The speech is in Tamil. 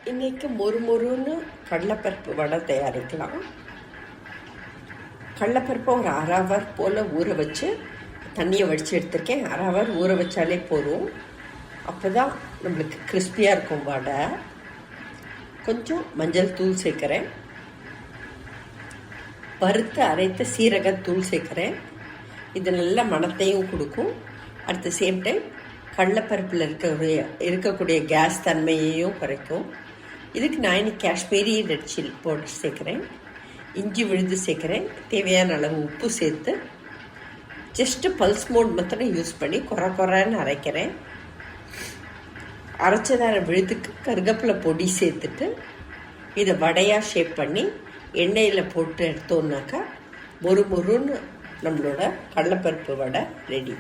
இன்றைக்கி மொறுன்னு கடலைப்பருப்பு வடை தயாரிக்கலாம். கடலைப்பருப்பை ஒரு அரை ஹவர் போல் ஊற வச்சு தண்ணியை வடித்து எடுத்துருக்கேன். அரை ஹவர் ஊற வச்சாலே போதும். அப்போ தான் நம்மளுக்கு கிறிஸ்பியாக இருக்கும் வடை. கொஞ்சம் மஞ்சள் தூள் சேர்க்குறேன். வறுத்து அரைத்த சீரகத்தூள் சேர்க்குறேன். இது நல்ல மணத்தையும் கொடுக்கும். அட் த சேம் டைம் கடலைப்பருப்பில் இருக்கக்கூடிய கேஸ் தன்மையையும் குறைக்கும். இதுக்கு நான் இன்னைக்கு காஷ்மீரி ரெட் சில்லி பவுடர் சேர்க்குறேன். இஞ்சி விழுது சேர்க்குறேன். தேவையான அளவு உப்பு சேர்த்து ஜஸ்ட்டு பல்ஸ் மோட் மாத்திரம் யூஸ் பண்ணி குறைன்னு அரைக்கிறேன். அரைச்சதான விழுதுக்கு கருகப்பிலை பொடி சேர்த்துட்டு இதை வடையாக ஷேப் பண்ணி எண்ணெயில் போட்டு எடுத்தோம்னாக்கா மொறுன்னு நம்மளோட கடலைப்பருப்பு வடை ரெடி.